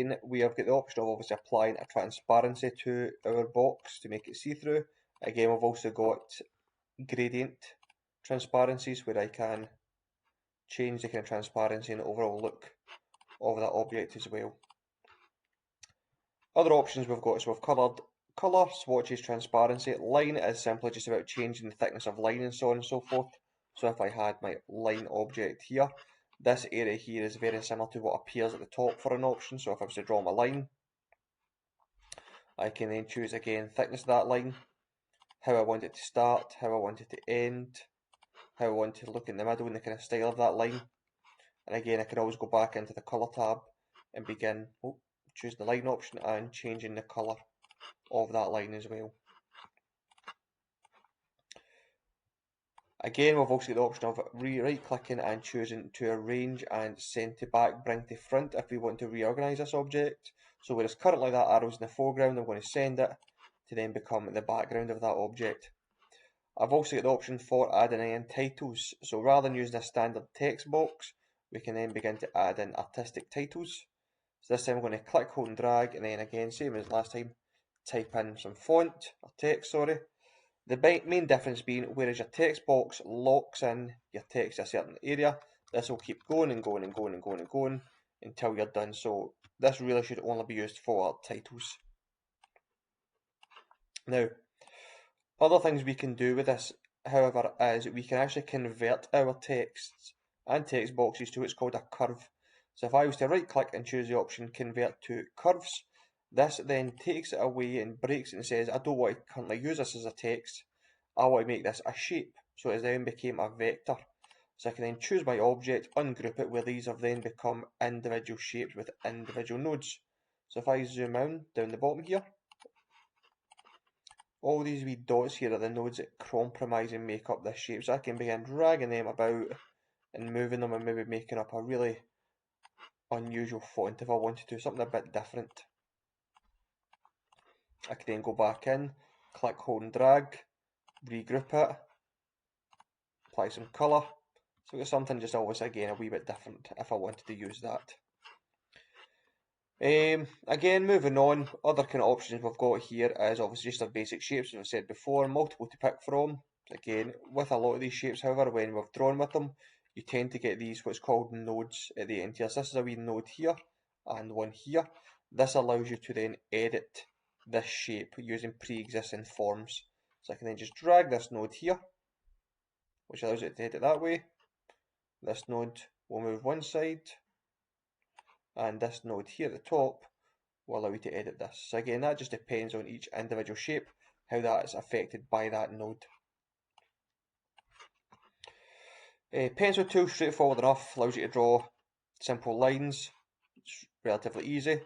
Again, we have got the option of obviously applying a transparency to our box to make it see-through. Again, we've also got gradient transparencies where I can change the kind of transparency and overall look of that object as well. Other options we've got, so we've covered colour, swatches, transparency. Line is simply just about changing the thickness of line and so on and so forth. So if I had my line object here, this area here is very similar to what appears at the top for an option. So if I was to draw my line, I can then choose again thickness of that line, how I want it to start, how I want it to end, how I want to look in the middle and the kind of style of that line. And again, I can always go back into the colour tab and begin choosing the line option and changing the colour of that line as well. Again, we've also got the option of right clicking and choosing to arrange and send to back, bring to front if we want to reorganise this object. So whereas currently that arrow's in the foreground, I'm going to send it to then become the background of that object. I've also got the option for adding in titles. So rather than using a standard text box, we can then begin to add in artistic titles. So this time I'm going to click, hold and drag, and then again, same as last time, type in some font, or text, sorry. The main difference being, whereas your text box locks in your text to a certain area, this will keep going and going and going and going and going until you're done. So this really should only be used for titles. Now, other things we can do with this, however, is we can actually convert our texts and text boxes to what's called a curve. So if I was to right click and choose the option convert to curves, this then takes it away and breaks it and says, I don't want to currently use this as a text, I want to make this a shape. So it then became a vector. So I can then choose my object, ungroup it, where these have then become individual shapes with individual nodes. So if I zoom in down the bottom here, all these wee dots here are the nodes that compromise and make up this shape. So I can begin dragging them about and moving them and maybe making up a really unusual font if I wanted to, something a bit different. I can then go back in, click, hold and drag, regroup it, apply some colour. So it's something just always again a wee bit different if I wanted to use that. Again, moving on, other kind of options we've got here is obviously just our basic shapes, as I said before, multiple to pick from. Again, with a lot of these shapes, however, when we've drawn with them, you tend to get these what's called nodes at the end here. So this is a wee node here and one here. This allows you to then edit this shape using pre-existing forms. So I can then just drag this node here, which allows it to edit that way. This node will move one side, and this node here at the top will allow you to edit this. So again, that just depends on each individual shape, how that is affected by that node. Pencil tool, straightforward enough, allows you to draw simple lines, it's relatively easy.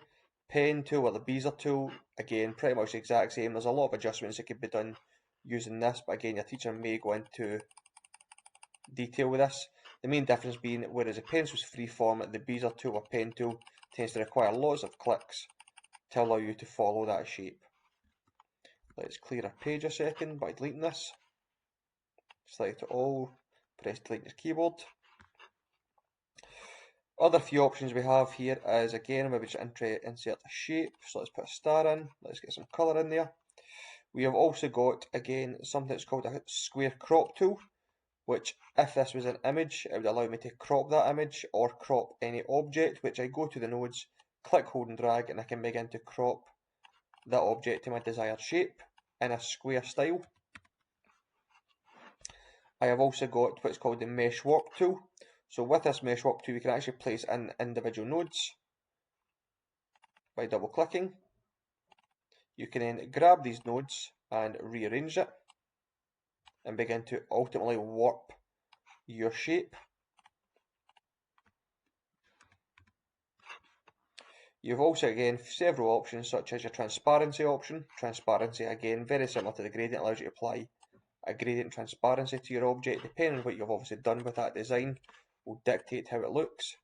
Pen tool or the Bezier tool, again, pretty much the exact same. There's a lot of adjustments that could be done using this, but again, your teacher may go into detail with this. The main difference being, whereas a pencil's freeform, the Bezier tool or pen tool tends to require lots of clicks to allow you to follow that shape. Let's clear our page a second by deleting this. Select it all, press delete your keyboard. Other few options we have here is, again, maybe just insert a shape. So let's put a star in, let's get some colour in there. We have also got, again, something that's called a square crop tool, which if this was an image, it would allow me to crop that image or crop any object, which I go to the nodes, click, hold and drag, and I can begin to crop that object to my desired shape in a square style. I have also got what's called the mesh warp tool. So with this mesh warp tool, we can actually place in individual nodes by double clicking. You can then grab these nodes and rearrange it and begin to ultimately warp your shape. You've also, again, several options such as your transparency option. Transparency, again, very similar to the gradient, allows you to apply a gradient transparency to your object. Depending on what you've obviously done with that design will dictate how it looks.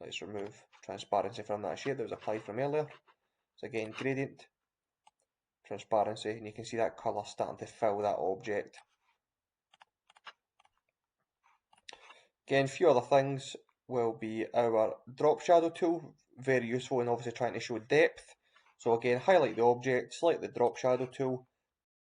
Let's remove transparency from that shape that was applied from earlier. So again, gradient, transparency, and you can see that colour starting to fill that object. Again, a few other things will be our drop shadow tool, very useful in obviously trying to show depth. So again, highlight the object, select the drop shadow tool,